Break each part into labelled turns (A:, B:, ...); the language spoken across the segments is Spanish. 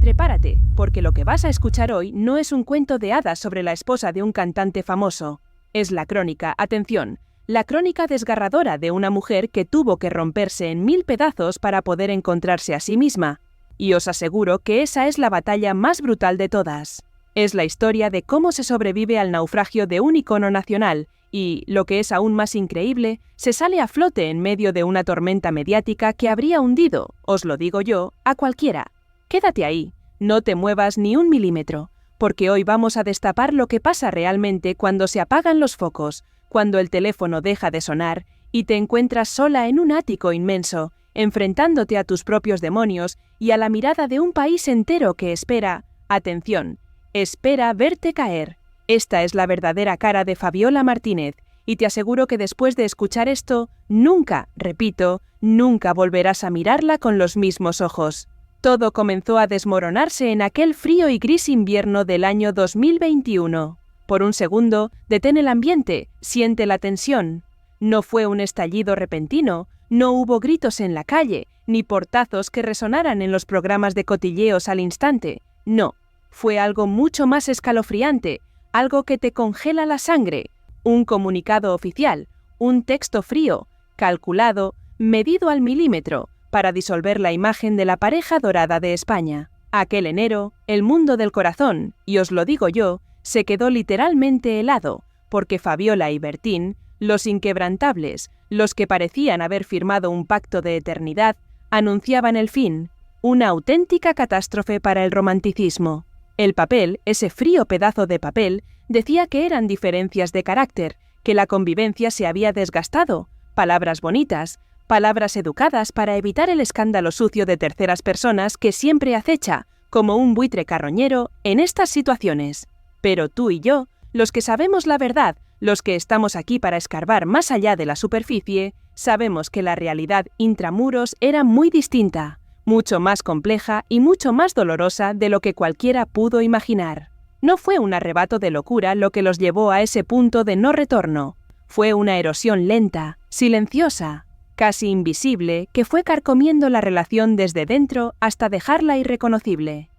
A: Prepárate, porque lo que vas a escuchar hoy no es un cuento de hadas sobre la esposa de un cantante famoso. Es la crónica, atención, la crónica desgarradora de una mujer que tuvo que romperse en 1000 pedazos para poder encontrarse a sí misma. Y os aseguro que esa es la batalla más brutal de todas. Es la historia de cómo se sobrevive al naufragio de un icono nacional y, lo que es aún más increíble, se sale a flote en medio de una tormenta mediática que habría hundido, os lo digo yo, a cualquiera. Quédate ahí, no te muevas ni un milímetro, porque hoy vamos a destapar lo que pasa realmente cuando se apagan los focos, cuando el teléfono deja de sonar y te encuentras sola en un ático inmenso, enfrentándote a tus propios demonios y a la mirada de un país entero que espera, atención, espera verte caer. Esta es la verdadera cara de Fabiola Martínez, y te aseguro que después de escuchar esto, nunca, repito, nunca volverás a mirarla con los mismos ojos. Todo comenzó a desmoronarse en aquel frío y gris invierno del año 2021. Por un segundo, detén el ambiente, siente la tensión. No fue un estallido repentino, no hubo gritos en la calle, ni portazos que resonaran en los programas de cotilleos al instante. No, fue algo mucho más escalofriante, algo que te congela la sangre. Un comunicado oficial, un texto frío, calculado, medido al milímetro, para disolver la imagen de la pareja dorada de España. Aquel enero, el mundo del corazón, y os lo digo yo, se quedó literalmente helado, porque Fabiola y Bertín, los inquebrantables, los que parecían haber firmado un pacto de eternidad, anunciaban el fin, una auténtica catástrofe para el romanticismo. El papel, ese frío pedazo de papel, decía que eran diferencias de carácter, que la convivencia se había desgastado, palabras bonitas, palabras educadas para evitar el escándalo sucio de terceras personas que siempre acecha, como un buitre carroñero, en estas situaciones. Pero tú y yo, los que sabemos la verdad, los que estamos aquí para escarbar más allá de la superficie, sabemos que la realidad intramuros era muy distinta, mucho más compleja y mucho más dolorosa de lo que cualquiera pudo imaginar. No fue un arrebato de locura lo que los llevó a ese punto de no retorno. Fue una erosión lenta, silenciosa, casi invisible, que fue carcomiendo la relación desde dentro hasta dejarla irreconocible.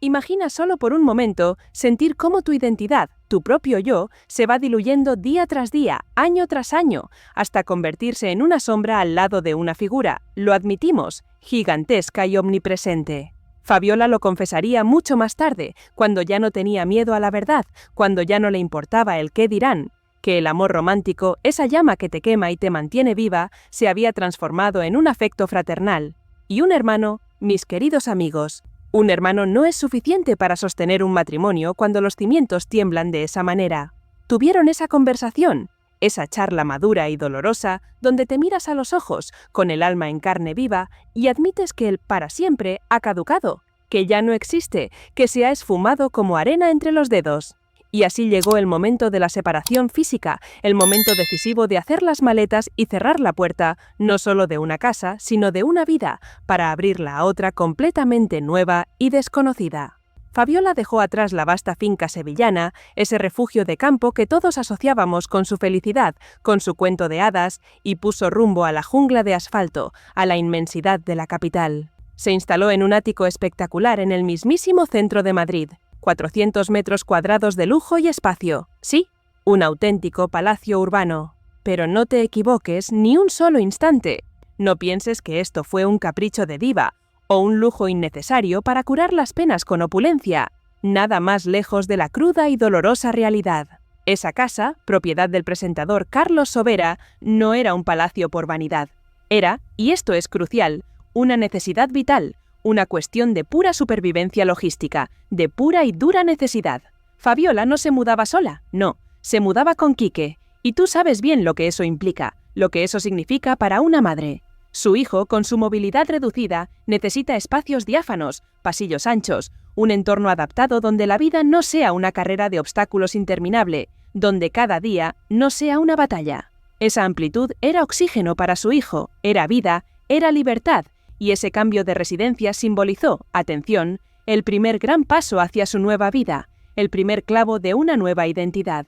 A: Imagina solo por un momento sentir cómo tu identidad, tu propio yo, se va diluyendo día tras día, año tras año, hasta convertirse en una sombra al lado de una figura, lo admitimos, gigantesca y omnipresente. Fabiola lo confesaría mucho más tarde, cuando ya no tenía miedo a la verdad, cuando ya no le importaba el qué dirán, que el amor romántico, esa llama que te quema y te mantiene viva, se había transformado en un afecto fraternal. Y un hermano, mis queridos amigos, un hermano no es suficiente para sostener un matrimonio cuando los cimientos tiemblan de esa manera. Tuvieron esa conversación, esa charla madura y dolorosa, donde te miras a los ojos, con el alma en carne viva, y admites que el para siempre ha caducado, que ya no existe, que se ha esfumado como arena entre los dedos. Y así llegó el momento de la separación física, el momento decisivo de hacer las maletas y cerrar la puerta, no solo de una casa, sino de una vida, para abrirla a otra completamente nueva y desconocida. Fabiola dejó atrás la vasta finca sevillana, ese refugio de campo que todos asociábamos con su felicidad, con su cuento de hadas, y puso rumbo a la jungla de asfalto, a la inmensidad de la capital. Se instaló en un ático espectacular en el mismísimo centro de Madrid. 400 metros cuadrados de lujo y espacio. Sí, un auténtico palacio urbano. Pero no te equivoques ni un solo instante. No pienses que esto fue un capricho de diva o un lujo innecesario para curar las penas con opulencia. Nada más lejos de la cruda y dolorosa realidad. Esa casa, propiedad del presentador Carlos Sobera, no era un palacio por vanidad. Era, y esto es crucial, una necesidad vital, una cuestión de pura supervivencia logística, de pura y dura necesidad. Fabiola no se mudaba sola, no, se mudaba con Quique, y tú sabes bien lo que eso implica, lo que eso significa para una madre. Su hijo, con su movilidad reducida, necesita espacios diáfanos, pasillos anchos, un entorno adaptado donde la vida no sea una carrera de obstáculos interminable, donde cada día no sea una batalla. Esa amplitud era oxígeno para su hijo, era vida, era libertad, y ese cambio de residencia simbolizó, atención, el primer gran paso hacia su nueva vida, el primer clavo de una nueva identidad.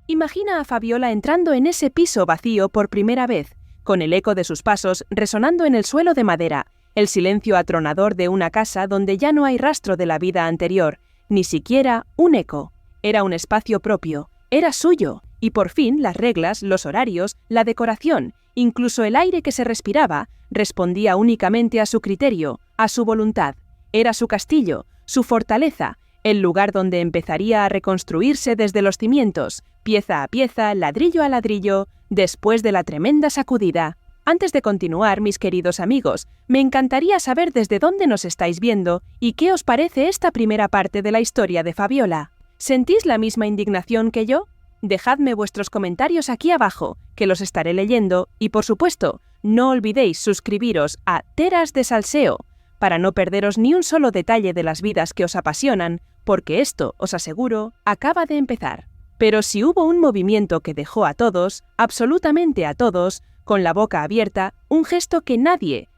A: Imagina a Fabiola entrando en ese piso vacío por primera vez, con el eco de sus pasos resonando en el suelo de madera, el silencio atronador de una casa donde ya no hay rastro de la vida anterior, ni siquiera un eco. Era un espacio propio, era suyo, y por fin las reglas, los horarios, la decoración, incluso el aire que se respiraba, respondía únicamente a su criterio, a su voluntad. Era su castillo, su fortaleza, el lugar donde empezaría a reconstruirse desde los cimientos, pieza a pieza, ladrillo a ladrillo, después de la tremenda sacudida. Antes de continuar, mis queridos amigos, me encantaría saber desde dónde nos estáis viendo y qué os parece esta primera parte de la historia de Fabiola. ¿Sentís la misma indignación que yo? Dejadme vuestros comentarios aquí abajo, que los estaré leyendo, y por supuesto, no olvidéis suscribiros a Teras de Salseo, para no perderos ni un solo detalle de las vidas que os apasionan, porque esto, os aseguro, acaba de empezar. Pero si hubo un movimiento que dejó a todos, absolutamente a todos, con la boca abierta, un gesto que nadie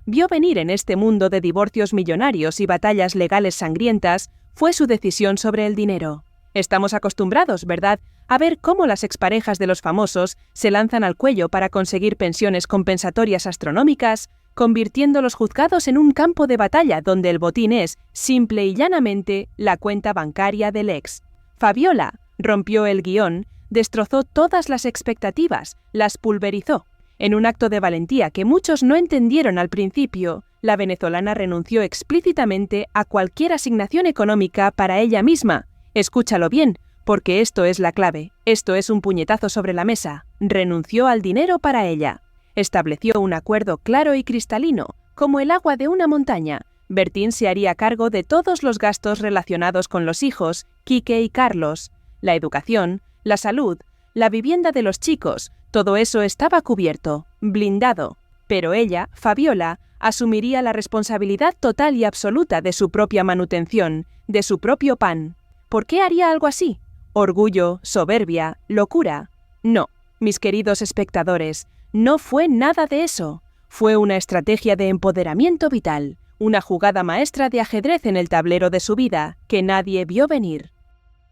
A: vio venir en este mundo de divorcios millonarios y batallas legales sangrientas, fue su decisión sobre el dinero. Estamos acostumbrados, ¿verdad?, a ver cómo las exparejas de los famosos se lanzan al cuello para conseguir pensiones compensatorias astronómicas, convirtiendo los juzgados en un campo de batalla donde el botín es, simple y llanamente, la cuenta bancaria del ex. Fabiola rompió el guión, destrozó todas las expectativas, las pulverizó. En un acto de valentía que muchos no entendieron al principio, la venezolana renunció explícitamente a cualquier asignación económica para ella misma. Escúchalo bien, porque esto es la clave, esto es un puñetazo sobre la mesa. Renunció al dinero para ella. Estableció un acuerdo claro y cristalino, como el agua de una montaña. Bertín se haría cargo de todos los gastos relacionados con los hijos, Quique y Carlos, la educación, la salud, la vivienda de los chicos, todo eso estaba cubierto, blindado. Pero ella, Fabiola, asumiría la responsabilidad total y absoluta de su propia manutención, de su propio pan. ¿Por qué haría algo así? ¿Orgullo, soberbia, locura? No, mis queridos espectadores, no fue nada de eso. Fue una estrategia de empoderamiento vital, una jugada maestra de ajedrez en el tablero de su vida, que nadie vio venir.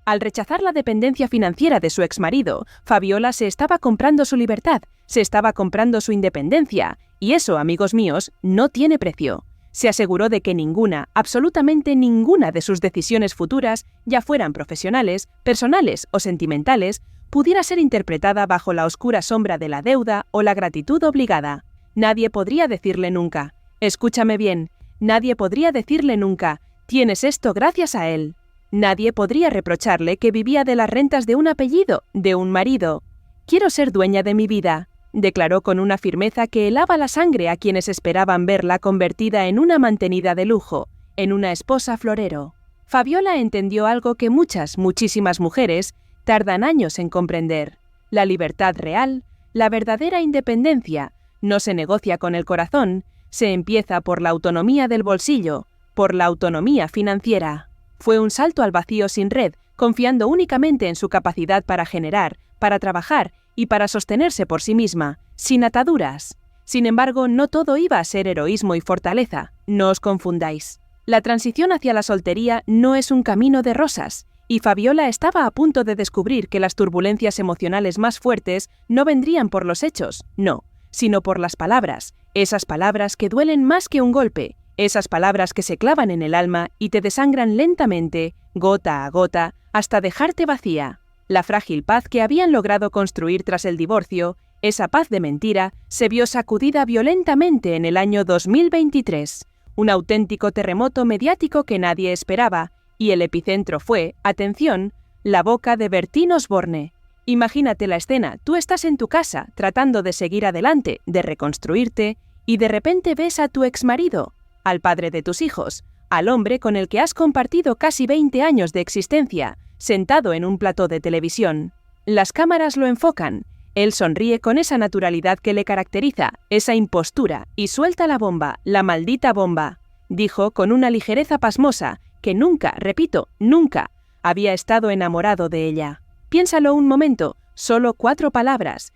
A: Al rechazar la dependencia financiera de su exmarido, Fabiola se estaba comprando su libertad, se estaba comprando su independencia, y eso, amigos míos, no tiene precio. Se aseguró de que ninguna, absolutamente ninguna de sus decisiones futuras, ya fueran profesionales, personales o sentimentales, pudiera ser interpretada bajo la oscura sombra de la deuda o la gratitud obligada. Nadie podría decirle nunca, escúchame bien, nadie podría decirle nunca, tienes esto gracias a él. Nadie podría reprocharle que vivía de las rentas de un apellido, de un marido. Quiero ser dueña de mi vida, declaró con una firmeza que helaba la sangre a quienes esperaban verla convertida en una mantenida de lujo, en una esposa florero. Fabiola entendió algo que muchísimas mujeres tardan años en comprender. La libertad real, la verdadera independencia, no se negocia con el corazón, se empieza por la autonomía del bolsillo, por la autonomía financiera. Fue un salto al vacío sin red, confiando únicamente en su capacidad para generar, para trabajar y para sostenerse por sí misma, sin ataduras. Sin embargo, no todo iba a ser heroísmo y fortaleza, no os confundáis. La transición hacia la soltería no es un camino de rosas, y Fabiola estaba a punto de descubrir que las turbulencias emocionales más fuertes no vendrían por los hechos, no, sino por las palabras, esas palabras que duelen más que un golpe, esas palabras que se clavan en el alma y te desangran lentamente, gota a gota, hasta dejarte vacía. La frágil paz que habían logrado construir tras el divorcio, esa paz de mentira, se vio sacudida violentamente en el año 2023. Un auténtico terremoto mediático que nadie esperaba, y el epicentro fue, atención, la boca de Bertín Osborne. Imagínate la escena, tú estás en tu casa, tratando de seguir adelante, de reconstruirte, y de repente ves a tu exmarido, al padre de tus hijos, al hombre con el que has compartido casi 20 años de existencia, sentado en un plató de televisión. Las cámaras lo enfocan, él sonríe con esa naturalidad que le caracteriza, esa impostura, y suelta la bomba, la maldita bomba, dijo con una ligereza pasmosa, que nunca, repito, nunca, había estado enamorado de ella. Piénsalo un momento, solo 4 palabras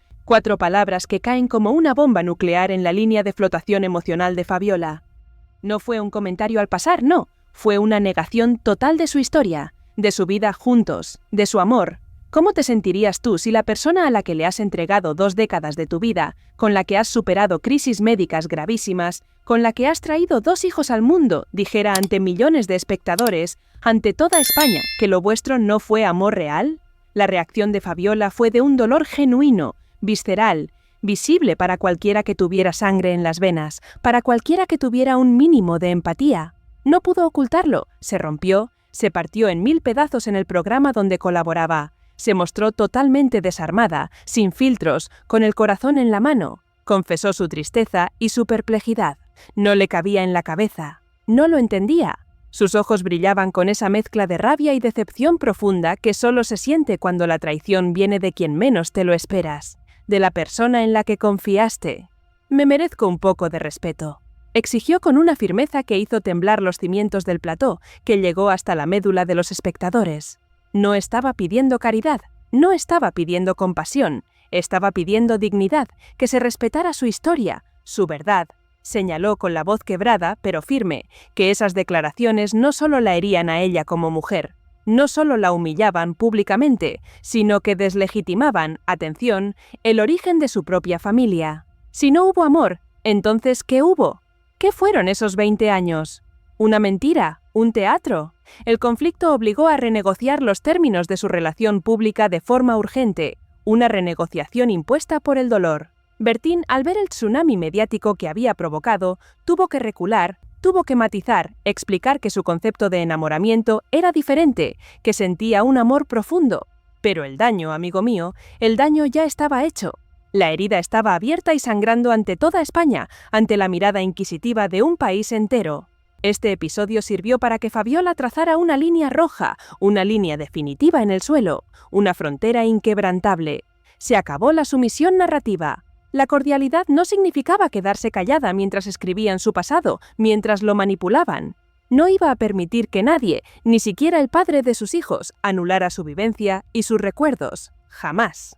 A: que caen como una bomba nuclear en la línea de flotación emocional de Fabiola. No fue un comentario al pasar, no, fue una negación total de su historia, de su vida juntos, de su amor. ¿Cómo te sentirías tú si la persona a la que le has entregado 2 décadas de tu vida, con la que has superado crisis médicas gravísimas, con la que has traído 2 hijos al mundo, dijera ante millones de espectadores, ante toda España, que lo vuestro no fue amor real? La reacción de Fabiola fue de un dolor genuino, visceral, visible para cualquiera que tuviera sangre en las venas, para cualquiera que tuviera un mínimo de empatía. No pudo ocultarlo, se rompió, se partió en 1000 pedazos en el programa donde colaboraba. Se mostró totalmente desarmada, sin filtros, con el corazón en la mano. Confesó su tristeza y su perplejidad. No le cabía en la cabeza. No lo entendía. Sus ojos brillaban con esa mezcla de rabia y decepción profunda que solo se siente cuando la traición viene de quien menos te lo esperas, de la persona en la que confiaste. «Me merezco un poco de respeto», exigió con una firmeza que hizo temblar los cimientos del plató, que llegó hasta la médula de los espectadores. No estaba pidiendo caridad, no estaba pidiendo compasión, estaba pidiendo dignidad, que se respetara su historia, su verdad. Señaló con la voz quebrada, pero firme, que esas declaraciones no solo la herían a ella como mujer, no solo la humillaban públicamente, sino que deslegitimaban, atención, el origen de su propia familia. Si no hubo amor, entonces ¿qué hubo? ¿Qué fueron esos 20 años? ¿Una mentira? ¿Un teatro? El conflicto obligó a renegociar los términos de su relación pública de forma urgente, una renegociación impuesta por el dolor. Bertín, al ver el tsunami mediático que había provocado, tuvo que recular, tuvo que matizar, explicar que su concepto de enamoramiento era diferente, que sentía un amor profundo. Pero el daño, amigo mío, el daño ya estaba hecho. La herida estaba abierta y sangrando ante toda España, ante la mirada inquisitiva de un país entero. Este episodio sirvió para que Fabiola trazara una línea roja, una línea definitiva en el suelo, una frontera inquebrantable. Se acabó la sumisión narrativa. La cordialidad no significaba quedarse callada mientras escribían su pasado, mientras lo manipulaban. No iba a permitir que nadie, ni siquiera el padre de sus hijos, anulara su vivencia y sus recuerdos. Jamás.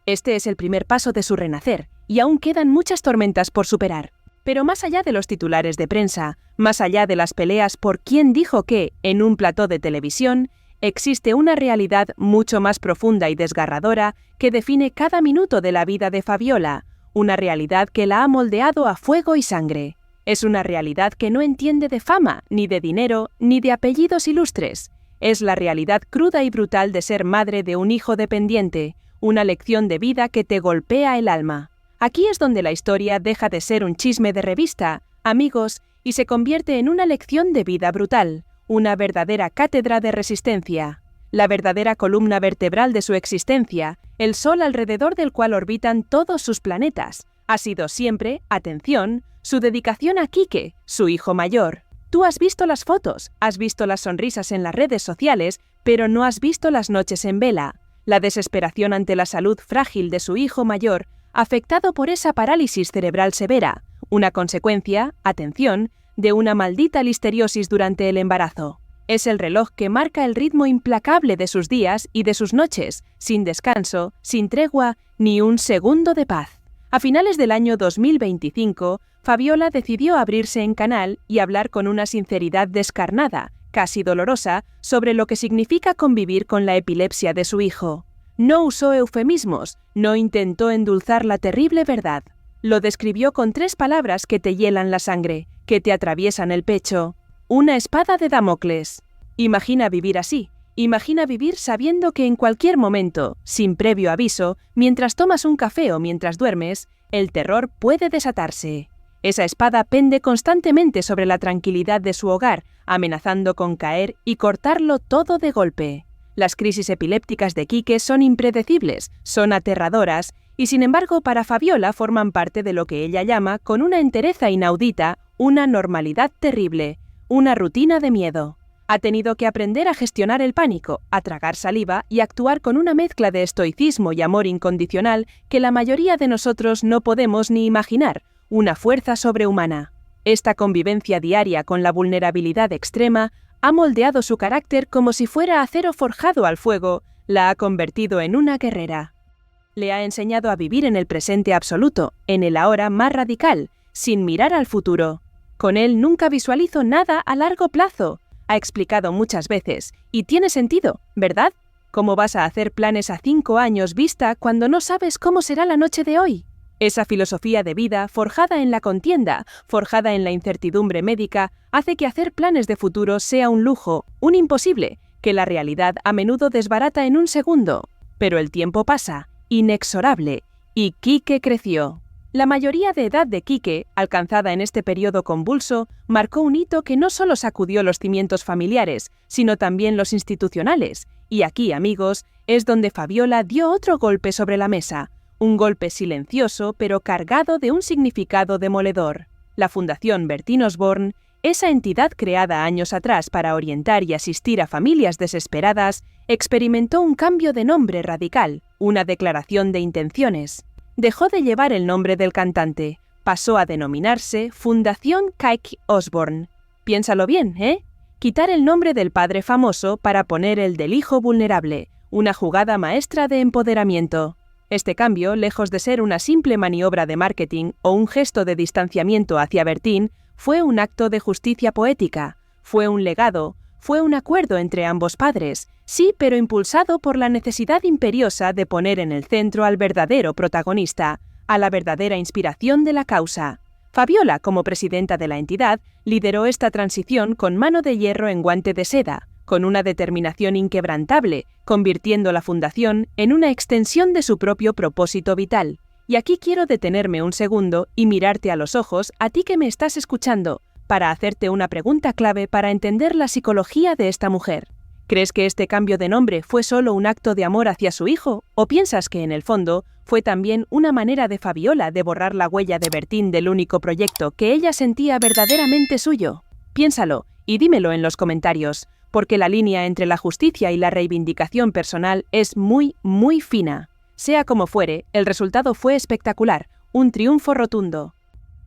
A: Este es el primer paso de su renacer, y aún quedan muchas tormentas por superar. Pero más allá de los titulares de prensa, más allá de las peleas por quién dijo qué en un plató de televisión, existe una realidad mucho más profunda y desgarradora que define cada minuto de la vida de Fabiola, una realidad que la ha moldeado a fuego y sangre. Es una realidad que no entiende de fama, ni de dinero, ni de apellidos ilustres. Es la realidad cruda y brutal de ser madre de un hijo dependiente, una lección de vida que te golpea el alma. Aquí es donde la historia deja de ser un chisme de revista, amigos, y se convierte en una lección de vida brutal, una verdadera cátedra de resistencia, la verdadera columna vertebral de su existencia, el sol alrededor del cual orbitan todos sus planetas. Ha sido siempre, atención, su dedicación a Quique, su hijo mayor. Tú has visto las fotos, has visto las sonrisas en las redes sociales, pero no has visto las noches en vela, la desesperación ante la salud frágil de su hijo mayor, afectado por esa parálisis cerebral severa, una consecuencia, atención, de una maldita listeriosis durante el embarazo. Es el reloj que marca el ritmo implacable de sus días y de sus noches, sin descanso, sin tregua, ni un segundo de paz. A finales del año 2025, Fabiola decidió abrirse en canal y hablar con una sinceridad descarnada, casi dolorosa, sobre lo que significa convivir con la epilepsia de su hijo. No usó eufemismos, no intentó endulzar la terrible verdad. Lo describió con 3 palabras que te hielan la sangre, que te atraviesan el pecho. Una espada de Damocles. Imagina vivir así. Imagina vivir sabiendo que en cualquier momento, sin previo aviso, mientras tomas un café o mientras duermes, el terror puede desatarse. Esa espada pende constantemente sobre la tranquilidad de su hogar, amenazando con caer y cortarlo todo de golpe. Las crisis epilépticas de Quique son impredecibles, son aterradoras, y sin embargo para Fabiola forman parte de lo que ella llama, con una entereza inaudita, una normalidad terrible, una rutina de miedo. Ha tenido que aprender a gestionar el pánico, a tragar saliva y actuar con una mezcla de estoicismo y amor incondicional que la mayoría de nosotros no podemos ni imaginar, una fuerza sobrehumana. Esta convivencia diaria con la vulnerabilidad extrema ha moldeado su carácter como si fuera acero forjado al fuego, la ha convertido en una guerrera. Le ha enseñado a vivir en el presente absoluto, en el ahora más radical, sin mirar al futuro. Con él nunca visualizo nada a largo plazo, ha explicado muchas veces, y tiene sentido, ¿verdad? ¿Cómo vas a hacer planes a 5 años vista cuando no sabes cómo será la noche de hoy? Esa filosofía de vida, forjada en la contienda, forjada en la incertidumbre médica, hace que hacer planes de futuro sea un lujo, un imposible, que la realidad a menudo desbarata en un segundo. Pero el tiempo pasa, inexorable, y Quique creció. La mayoría de edad de Quique, alcanzada en este periodo convulso, marcó un hito que no solo sacudió los cimientos familiares, sino también los institucionales. Y aquí, amigos, es donde Fabiola dio otro golpe sobre la mesa. Un golpe silencioso, pero cargado de un significado demoledor. La Fundación Bertín Osborne, esa entidad creada años atrás para orientar y asistir a familias desesperadas, experimentó un cambio de nombre radical, una declaración de intenciones. Dejó de llevar el nombre del cantante, pasó a denominarse Fundación Quique Osborne. Piénsalo bien, ¿eh? Quitar el nombre del padre famoso para poner el del hijo vulnerable, una jugada maestra de empoderamiento. Este cambio, lejos de ser una simple maniobra de marketing o un gesto de distanciamiento hacia Bertín, fue un acto de justicia poética, fue un legado, fue un acuerdo entre ambos padres, sí, pero impulsado por la necesidad imperiosa de poner en el centro al verdadero protagonista, a la verdadera inspiración de la causa. Fabiola, como presidenta de la entidad, lideró esta transición con mano de hierro en guante de seda, con una determinación inquebrantable, convirtiendo la fundación en una extensión de su propio propósito vital. Y aquí quiero detenerme un segundo y mirarte a los ojos, a ti que me estás escuchando, para hacerte una pregunta clave para entender la psicología de esta mujer. ¿Crees que este cambio de nombre fue solo un acto de amor hacia su hijo? ¿O piensas que, en el fondo, fue también una manera de Fabiola de borrar la huella de Bertín del único proyecto que ella sentía verdaderamente suyo? Piénsalo y dímelo en los comentarios, porque la línea entre la justicia y la reivindicación personal es muy, muy fina. Sea como fuere, el resultado fue espectacular, un triunfo rotundo.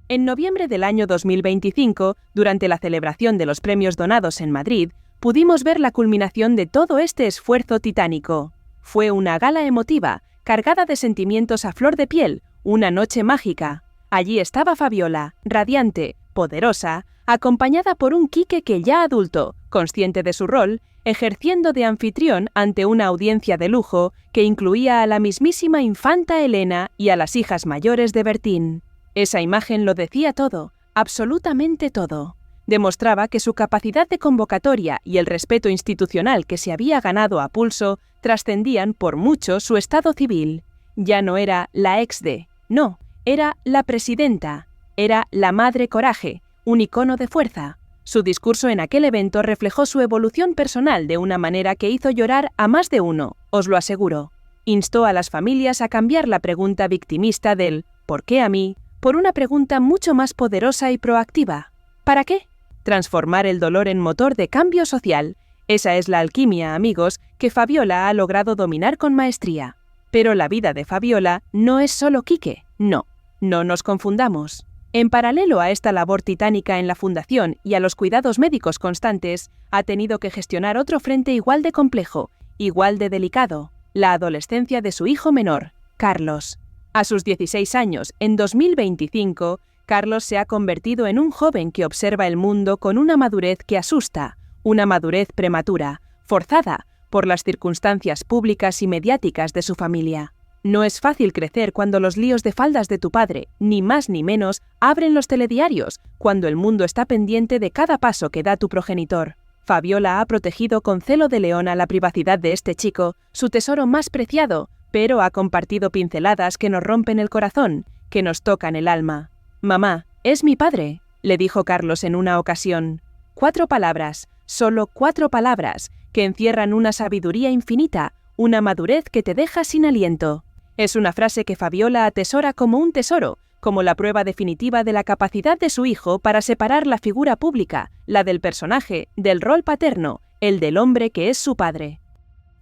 A: En noviembre del año 2025, durante la celebración de los premios Donados en Madrid, pudimos ver la culminación de todo este esfuerzo titánico. Fue una gala emotiva, cargada de sentimientos a flor de piel, una noche mágica. Allí estaba Fabiola, radiante, poderosa, acompañada por un Quique que ya adulto, consciente de su rol, ejerciendo de anfitrión ante una audiencia de lujo que incluía a la mismísima infanta Elena y a las hijas mayores de Bertín. Esa imagen lo decía todo, absolutamente todo. Demostraba que su capacidad de convocatoria y el respeto institucional que se había ganado a pulso trascendían por mucho su estado civil. Ya no era la ex de, no, era la presidenta, era la madre coraje, un icono de fuerza. Su discurso en aquel evento reflejó su evolución personal de una manera que hizo llorar a más de uno, os lo aseguro. Instó a las familias a cambiar la pregunta victimista del ¿por qué a mí?, por una pregunta mucho más poderosa y proactiva. ¿Para qué? Transformar el dolor en motor de cambio social. Esa es la alquimia, amigos, que Fabiola ha logrado dominar con maestría. Pero la vida de Fabiola no es solo Quique, no nos confundamos. En paralelo a esta labor titánica en la fundación y a los cuidados médicos constantes, ha tenido que gestionar otro frente igual de complejo, igual de delicado, la adolescencia de su hijo menor, Carlos. A sus 16 años, en 2025, Carlos se ha convertido en un joven que observa el mundo con una madurez que asusta, una madurez prematura, forzada por las circunstancias públicas y mediáticas de su familia. No es fácil crecer cuando los líos de faldas de tu padre, ni más ni menos, abren los telediarios, cuando el mundo está pendiente de cada paso que da tu progenitor. Fabiola ha protegido con celo de leona la privacidad de este chico, su tesoro más preciado, pero ha compartido pinceladas que nos rompen el corazón, que nos tocan el alma. «Mamá, es mi padre», le dijo Carlos en una ocasión. 4 palabras, solo 4 palabras, que encierran una sabiduría infinita, una madurez que te deja sin aliento. Es una frase que Fabiola atesora como un tesoro, como la prueba definitiva de la capacidad de su hijo para separar la figura pública, la del personaje, del rol paterno, el del hombre que es su padre.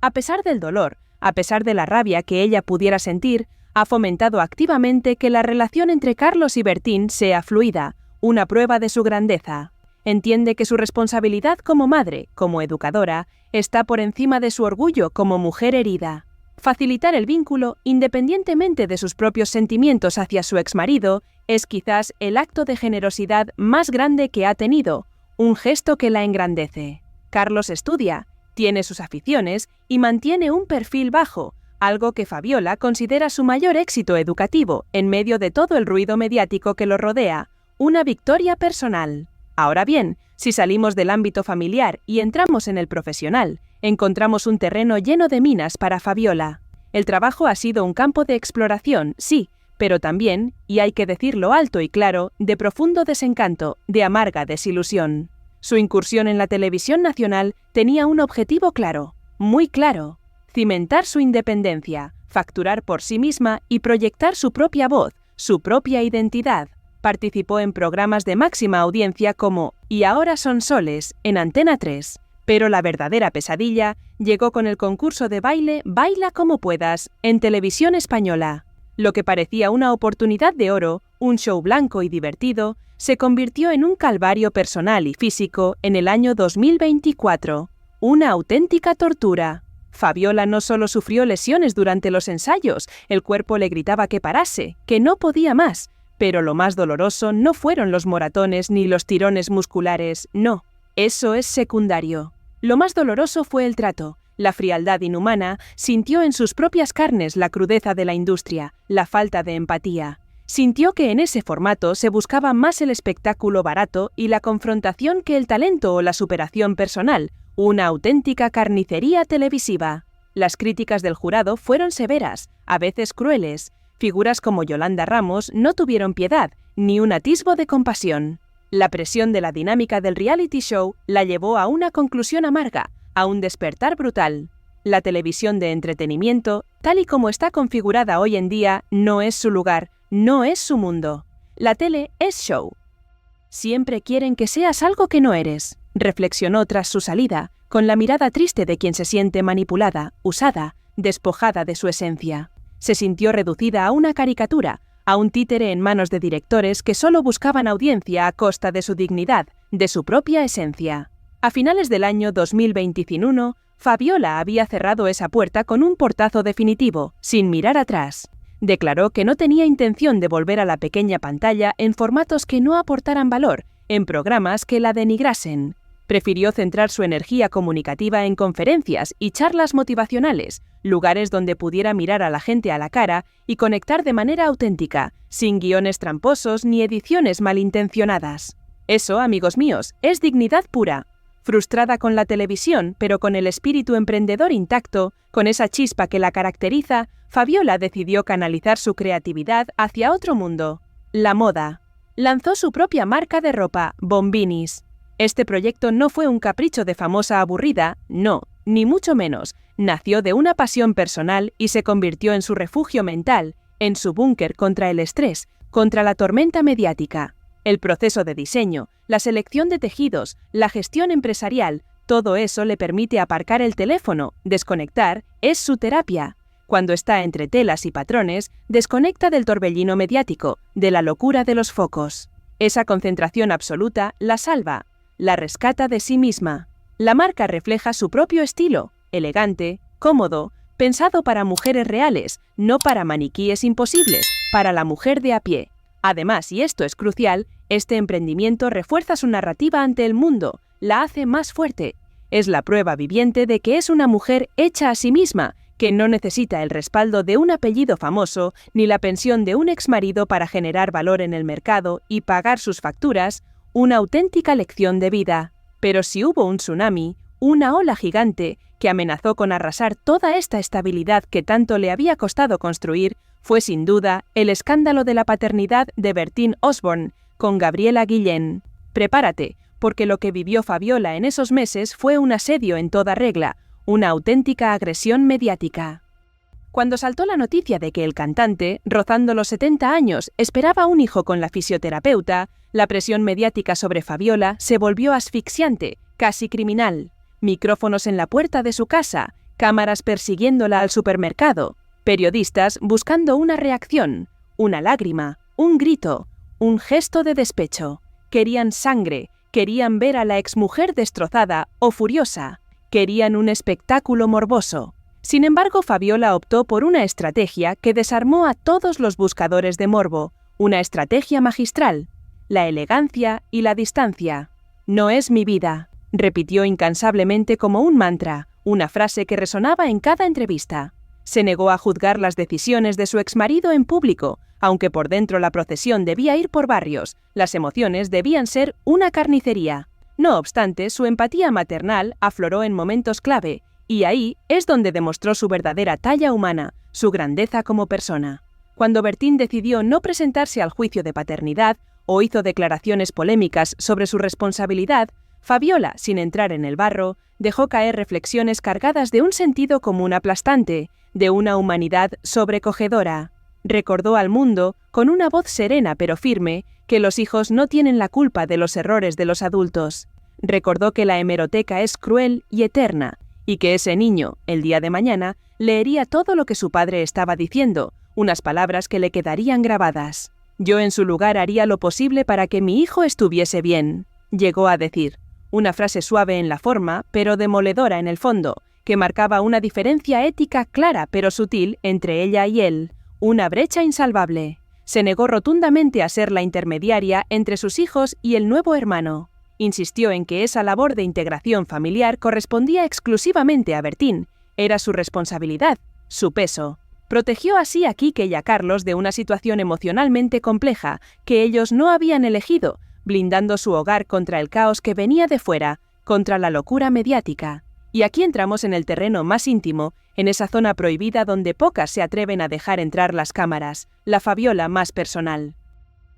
A: A pesar del dolor, a pesar de la rabia que ella pudiera sentir, ha fomentado activamente que la relación entre Carlos y Bertín sea fluida, una prueba de su grandeza. Entiende que su responsabilidad como madre, como educadora, está por encima de su orgullo como mujer herida. Facilitar el vínculo, independientemente de sus propios sentimientos hacia su exmarido, es quizás el acto de generosidad más grande que ha tenido, un gesto que la engrandece. Carlos estudia, tiene sus aficiones y mantiene un perfil bajo, algo que Fabiola considera su mayor éxito educativo en medio de todo el ruido mediático que lo rodea, una victoria personal. Ahora bien, si salimos del ámbito familiar y entramos en el profesional, encontramos un terreno lleno de minas para Fabiola. El trabajo ha sido un campo de exploración, sí, pero también, y hay que decirlo alto y claro, de profundo desencanto, de amarga desilusión. Su incursión en la televisión nacional tenía un objetivo claro, muy claro: cimentar su independencia, facturar por sí misma y proyectar su propia voz, su propia identidad. Participó en programas de máxima audiencia como Y ahora son soles, en Antena 3. Pero la verdadera pesadilla llegó con el concurso de baile Baila como puedas, en Televisión Española. Lo que parecía una oportunidad de oro, un show blanco y divertido, se convirtió en un calvario personal y físico en el año 2024. Una auténtica tortura. Fabiola no solo sufrió lesiones durante los ensayos, el cuerpo le gritaba que parase, que no podía más. Pero lo más doloroso no fueron los moratones ni los tirones musculares, no. Eso es secundario. Lo más doloroso fue el trato. La frialdad inhumana, sintió en sus propias carnes la crudeza de la industria, la falta de empatía. Sintió que en ese formato se buscaba más el espectáculo barato y la confrontación que el talento o la superación personal, una auténtica carnicería televisiva. Las críticas del jurado fueron severas, a veces crueles. Figuras como Yolanda Ramos no tuvieron piedad, ni un atisbo de compasión. La presión de la dinámica del reality show la llevó a una conclusión amarga, a un despertar brutal. La televisión de entretenimiento, tal y como está configurada hoy en día, no es su lugar, no es su mundo. La tele es show. Siempre quieren que seas algo que no eres, reflexionó tras su salida, con la mirada triste de quien se siente manipulada, usada, despojada de su esencia. Se sintió reducida a una caricatura, a un títere en manos de directores que solo buscaban audiencia a costa de su dignidad, de su propia esencia. A finales del año 2021, Fabiola había cerrado esa puerta con un portazo definitivo, sin mirar atrás. Declaró que no tenía intención de volver a la pequeña pantalla en formatos que no aportaran valor, en programas que la denigrasen. Prefirió centrar su energía comunicativa en conferencias y charlas motivacionales, lugares donde pudiera mirar a la gente a la cara y conectar de manera auténtica, sin guiones tramposos ni ediciones malintencionadas. Eso, amigos míos, es dignidad pura. Frustrada con la televisión, pero con el espíritu emprendedor intacto, con esa chispa que la caracteriza, Fabiola decidió canalizar su creatividad hacia otro mundo: la moda. Lanzó su propia marca de ropa, Bombinis. Este proyecto no fue un capricho de famosa aburrida, no, ni mucho menos. Nació de una pasión personal y se convirtió en su refugio mental, en su búnker contra el estrés, contra la tormenta mediática. El proceso de diseño, la selección de tejidos, la gestión empresarial, todo eso le permite aparcar el teléfono, desconectar, es su terapia. Cuando está entre telas y patrones, desconecta del torbellino mediático, de la locura de los focos. Esa concentración absoluta la salva, la rescata de sí misma. La marca refleja su propio estilo, elegante, cómodo, pensado para mujeres reales, no para maniquíes imposibles, para la mujer de a pie. Además, y esto es crucial, este emprendimiento refuerza su narrativa ante el mundo, la hace más fuerte. Es la prueba viviente de que es una mujer hecha a sí misma, que no necesita el respaldo de un apellido famoso ni la pensión de un exmarido para generar valor en el mercado y pagar sus facturas, una auténtica lección de vida. Pero si hubo un tsunami, una ola gigante, que amenazó con arrasar toda esta estabilidad que tanto le había costado construir, fue sin duda el escándalo de la paternidad de Bertín Osborne con Gabriela Guillén. Prepárate, porque lo que vivió Fabiola en esos meses fue un asedio en toda regla, una auténtica agresión mediática. Cuando saltó la noticia de que el cantante, rozando los 70 años, esperaba un hijo con la fisioterapeuta, la presión mediática sobre Fabiola se volvió asfixiante, casi criminal. Micrófonos en la puerta de su casa, cámaras persiguiéndola al supermercado, periodistas buscando una reacción, una lágrima, un grito, un gesto de despecho. Querían sangre, querían ver a la exmujer destrozada o furiosa, querían un espectáculo morboso. Sin embargo, Fabiola optó por una estrategia que desarmó a todos los buscadores de morbo, una estrategia magistral: la elegancia y la distancia. No es mi vida. Repitió incansablemente como un mantra, una frase que resonaba en cada entrevista. Se negó a juzgar las decisiones de su exmarido en público, aunque por dentro la procesión debía ir por barrios, las emociones debían ser una carnicería. No obstante, su empatía maternal afloró en momentos clave, y ahí es donde demostró su verdadera talla humana, su grandeza como persona. Cuando Bertín decidió no presentarse al juicio de paternidad o hizo declaraciones polémicas sobre su responsabilidad, Fabiola, sin entrar en el barro, dejó caer reflexiones cargadas de un sentido común aplastante, de una humanidad sobrecogedora. Recordó al mundo, con una voz serena pero firme, que los hijos no tienen la culpa de los errores de los adultos. Recordó que la hemeroteca es cruel y eterna, y que ese niño, el día de mañana, leería todo lo que su padre estaba diciendo, unas palabras que le quedarían grabadas. Yo en su lugar haría lo posible para que mi hijo estuviese bien, llegó a decir. Una frase suave en la forma, pero demoledora en el fondo, que marcaba una diferencia ética clara pero sutil entre ella y él, una brecha insalvable. Se negó rotundamente a ser la intermediaria entre sus hijos y el nuevo hermano. Insistió en que esa labor de integración familiar correspondía exclusivamente a Bertín, era su responsabilidad, su peso. Protegió así a Quique y a Carlos de una situación emocionalmente compleja que ellos no habían elegido, blindando su hogar contra el caos que venía de fuera, contra la locura mediática. Y aquí entramos en el terreno más íntimo, en esa zona prohibida donde pocas se atreven a dejar entrar las cámaras, la Fabiola más personal.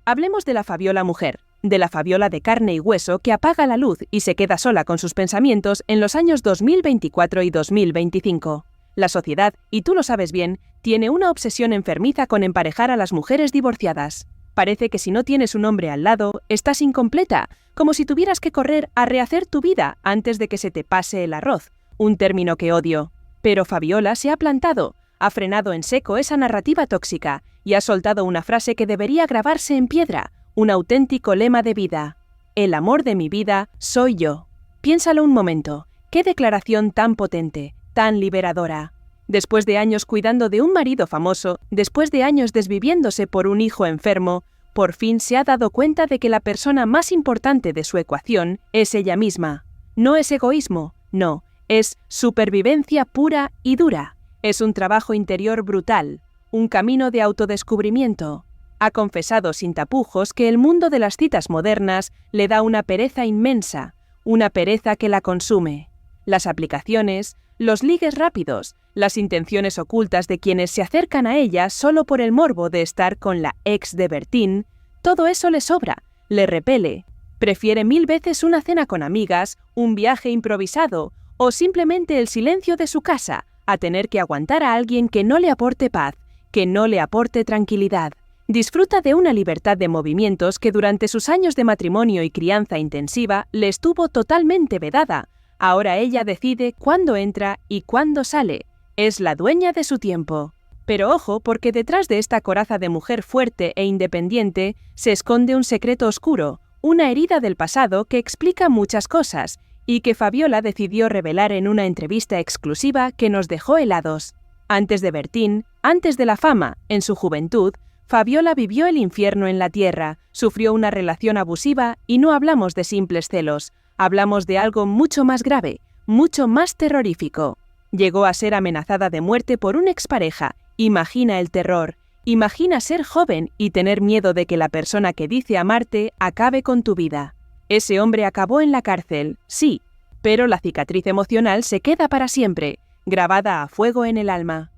A: Hablemos de la Fabiola mujer, de la Fabiola de carne y hueso que apaga la luz y se queda sola con sus pensamientos en los años 2024 y 2025. La sociedad, y tú lo sabes bien, tiene una obsesión enfermiza con emparejar a las mujeres divorciadas. Parece que si no tienes un hombre al lado, estás incompleta, como si tuvieras que correr a rehacer tu vida antes de que se te pase el arroz, un término que odio. Pero Fabiola se ha plantado, ha frenado en seco esa narrativa tóxica y ha soltado una frase que debería grabarse en piedra, un auténtico lema de vida. El amor de mi vida soy yo. Piénsalo un momento, qué declaración tan potente, tan liberadora. Después de años cuidando de un marido famoso, después de años desviviéndose por un hijo enfermo, por fin se ha dado cuenta de que la persona más importante de su ecuación es ella misma. No es egoísmo, no, es supervivencia pura y dura. Es un trabajo interior brutal, un camino de autodescubrimiento. Ha confesado sin tapujos que el mundo de las citas modernas le da una pereza inmensa, una pereza que la consume. Las aplicaciones, los ligues rápidos, las intenciones ocultas de quienes se acercan a ella solo por el morbo de estar con la ex de Bertín, todo eso le sobra, le repele. Prefiere 1000 veces una cena con amigas, un viaje improvisado o simplemente el silencio de su casa a tener que aguantar a alguien que no le aporte paz, que no le aporte tranquilidad. Disfruta de una libertad de movimientos que durante sus años de matrimonio y crianza intensiva le estuvo totalmente vedada. Ahora ella decide cuándo entra y cuándo sale. Es la dueña de su tiempo. Pero ojo, porque detrás de esta coraza de mujer fuerte e independiente se esconde un secreto oscuro, una herida del pasado que explica muchas cosas y que Fabiola decidió revelar en una entrevista exclusiva que nos dejó helados. Antes de Bertín, antes de la fama, en su juventud, Fabiola vivió el infierno en la tierra, sufrió una relación abusiva y no hablamos de simples celos, hablamos de algo mucho más grave, mucho más terrorífico. Llegó a ser amenazada de muerte por una expareja. Imagina el terror, imagina ser joven y tener miedo de que la persona que dice amarte acabe con tu vida. Ese hombre acabó en la cárcel, sí, pero la cicatriz emocional se queda para siempre, grabada a fuego en el alma.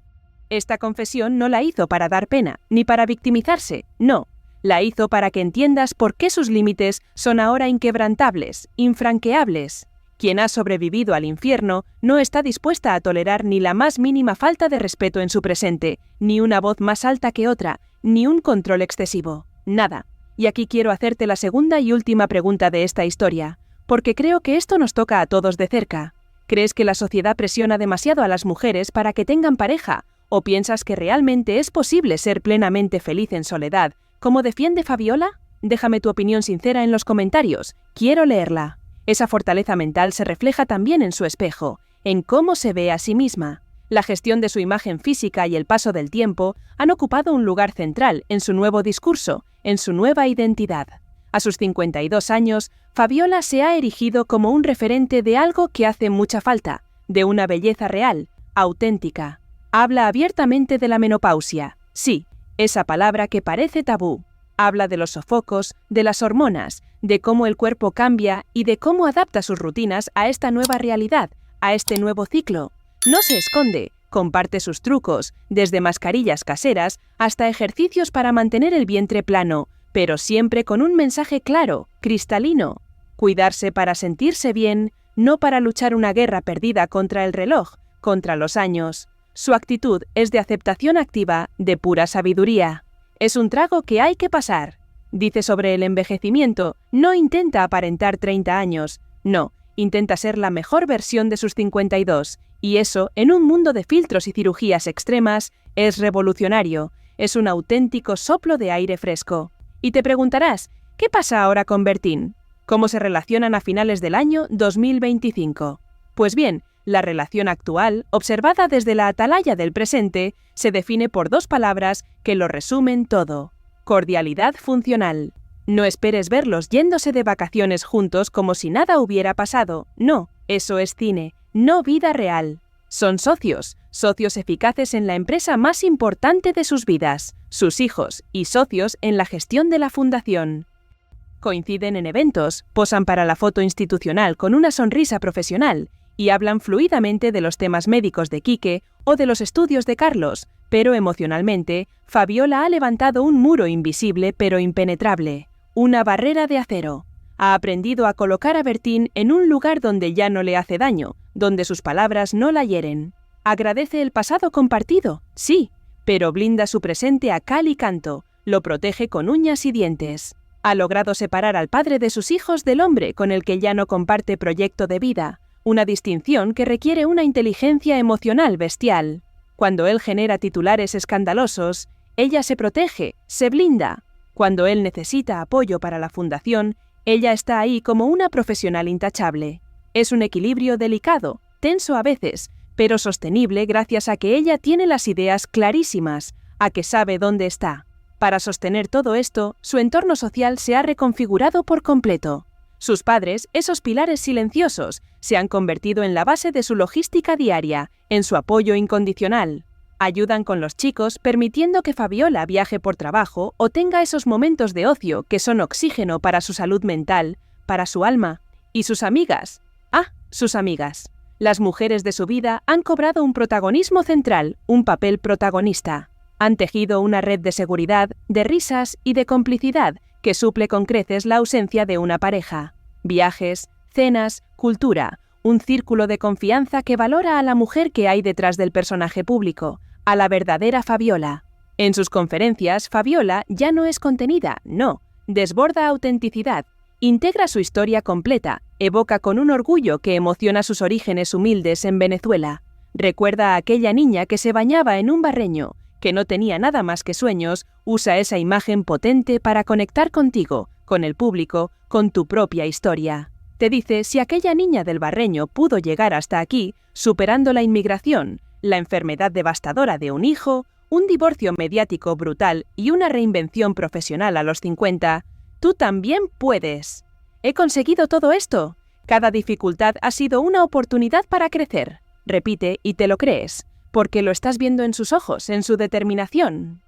A: Esta confesión no la hizo para dar pena, ni para victimizarse, no. La hizo para que entiendas por qué sus límites son ahora inquebrantables, infranqueables. Quien ha sobrevivido al infierno no está dispuesta a tolerar ni la más mínima falta de respeto en su presente, ni una voz más alta que otra, ni un control excesivo. Nada. Y aquí quiero hacerte la segunda y última pregunta de esta historia, porque creo que esto nos toca a todos de cerca. ¿Crees que la sociedad presiona demasiado a las mujeres para que tengan pareja? ¿O piensas que realmente es posible ser plenamente feliz en soledad, como defiende Fabiola? Déjame tu opinión sincera en los comentarios. Quiero leerla. Esa fortaleza mental se refleja también en su espejo, en cómo se ve a sí misma. La gestión de su imagen física y el paso del tiempo han ocupado un lugar central en su nuevo discurso, en su nueva identidad. A sus 52 años, Fabiola se ha erigido como un referente de algo que hace mucha falta, de una belleza real, auténtica. Habla abiertamente de la menopausia. Sí, esa palabra que parece tabú. Habla de los sofocos, de las hormonas, de cómo el cuerpo cambia y de cómo adapta sus rutinas a esta nueva realidad, a este nuevo ciclo. No se esconde, comparte sus trucos, desde mascarillas caseras hasta ejercicios para mantener el vientre plano, pero siempre con un mensaje claro, cristalino. Cuidarse para sentirse bien, no para luchar una guerra perdida contra el reloj, contra los años. Su actitud es de aceptación activa, de pura sabiduría. Es un trago que hay que pasar. Dice sobre el envejecimiento, no intenta aparentar 30 años, no, intenta ser la mejor versión de sus 52, y eso, en un mundo de filtros y cirugías extremas, es revolucionario, es un auténtico soplo de aire fresco. Y te preguntarás, ¿qué pasa ahora con Bertín? ¿Cómo se relacionan a finales del año 2025? Pues bien, la relación actual, observada desde la atalaya del presente, se define por dos palabras que lo resumen todo. Cordialidad funcional. No esperes verlos yéndose de vacaciones juntos como si nada hubiera pasado. No, eso es cine, no vida real. Son socios, socios eficaces en la empresa más importante de sus vidas, sus hijos, y socios en la gestión de la fundación. Coinciden en eventos, posan para la foto institucional con una sonrisa profesional y hablan fluidamente de los temas médicos de Quique o de los estudios de Carlos, pero emocionalmente, Fabiola ha levantado un muro invisible pero impenetrable, una barrera de acero. Ha aprendido a colocar a Bertín en un lugar donde ya no le hace daño, donde sus palabras no la hieren. Agradece el pasado compartido, sí, pero blinda su presente a cal y canto, lo protege con uñas y dientes. Ha logrado separar al padre de sus hijos del hombre con el que ya no comparte proyecto de vida, una distinción que requiere una inteligencia emocional bestial. Cuando él genera titulares escandalosos, ella se protege, se blinda. Cuando él necesita apoyo para la fundación, ella está ahí como una profesional intachable. Es un equilibrio delicado, tenso a veces, pero sostenible gracias a que ella tiene las ideas clarísimas, a que sabe dónde está. Para sostener todo esto, su entorno social se ha reconfigurado por completo. Sus padres, esos pilares silenciosos, se han convertido en la base de su logística diaria, en su apoyo incondicional. Ayudan con los chicos, permitiendo que Fabiola viaje por trabajo o tenga esos momentos de ocio que son oxígeno para su salud mental, para su alma. Y sus amigas. Sus amigas. Las mujeres de su vida han cobrado un protagonismo central, un papel protagonista. Han tejido una red de seguridad, de risas y de complicidad que suple con creces la ausencia de una pareja. Viajes, cenas, cultura, un círculo de confianza que valora a la mujer que hay detrás del personaje público, a la verdadera Fabiola. En sus conferencias, Fabiola ya no es contenida, no, desborda autenticidad, integra su historia completa, evoca con un orgullo que emociona sus orígenes humildes en Venezuela. Recuerda a aquella niña que se bañaba en un barreño, que no tenía nada más que sueños, usa esa imagen potente para conectar contigo, con el público, con tu propia historia. Te dice si aquella niña del barreño pudo llegar hasta aquí, superando la inmigración, la enfermedad devastadora de un hijo, un divorcio mediático brutal y una reinvención profesional a los 50, tú también puedes. He conseguido todo esto. Cada dificultad ha sido una oportunidad para crecer. Repite y te lo crees, porque lo estás viendo en sus ojos, en su determinación.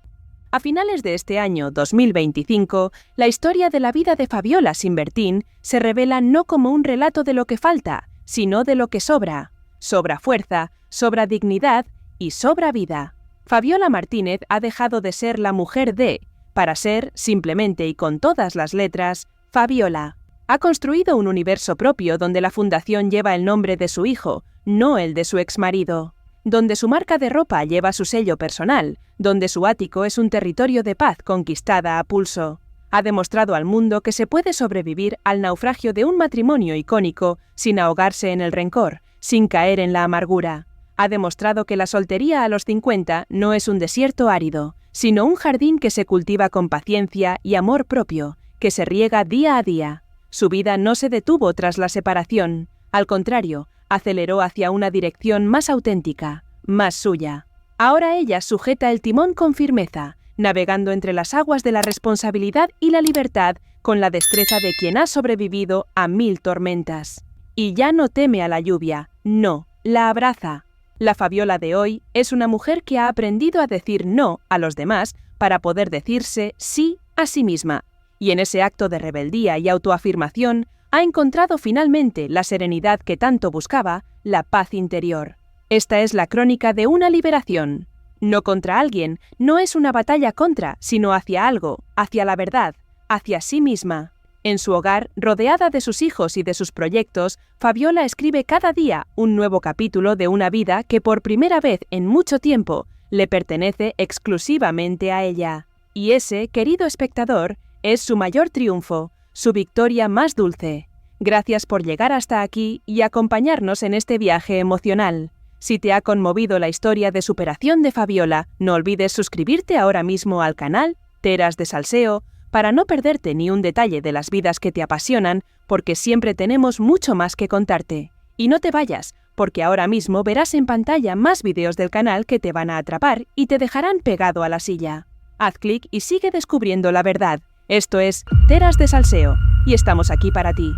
A: A finales de este año 2025, la historia de la vida de Fabiola sin Bertín se revela no como un relato de lo que falta, sino de lo que sobra. Sobra fuerza, sobra dignidad y sobra vida. Fabiola Martínez ha dejado de ser la mujer de, para ser, simplemente y con todas las letras, Fabiola. Ha construido un universo propio donde la fundación lleva el nombre de su hijo, no el de su exmarido. Donde su marca de ropa lleva su sello personal, donde su ático es un territorio de paz conquistada a pulso. Ha demostrado al mundo que se puede sobrevivir al naufragio de un matrimonio icónico sin ahogarse en el rencor, sin caer en la amargura. Ha demostrado que la soltería a los 50 no es un desierto árido, sino un jardín que se cultiva con paciencia y amor propio, que se riega día a día. Su vida no se detuvo tras la separación, al contrario, aceleró hacia una dirección más auténtica, más suya. Ahora ella sujeta el timón con firmeza, navegando entre las aguas de la responsabilidad y la libertad con la destreza de quien ha sobrevivido a 1000 tormentas. Y ya no teme a la lluvia, no, la abraza. La Fabiola de hoy es una mujer que ha aprendido a decir no a los demás para poder decirse sí a sí misma. Y en ese acto de rebeldía y autoafirmación ha encontrado finalmente la serenidad que tanto buscaba, la paz interior. Esta es la crónica de una liberación. No contra alguien, no es una batalla contra, sino hacia algo, hacia la verdad, hacia sí misma. En su hogar, rodeada de sus hijos y de sus proyectos, Fabiola escribe cada día un nuevo capítulo de una vida que por primera vez en mucho tiempo le pertenece exclusivamente a ella. Y ese, querido espectador, es su mayor triunfo, su victoria más dulce. Gracias por llegar hasta aquí y acompañarnos en este viaje emocional. Si te ha conmovido la historia de superación de Fabiola, no olvides suscribirte ahora mismo al canal Teras de Salseo para no perderte ni un detalle de las vidas que te apasionan, porque siempre tenemos mucho más que contarte. Y no te vayas, porque ahora mismo verás en pantalla más vídeos del canal que te van a atrapar y te dejarán pegado a la silla. Haz clic y sigue descubriendo la verdad. Esto es Teras de Salseo, y estamos aquí para ti.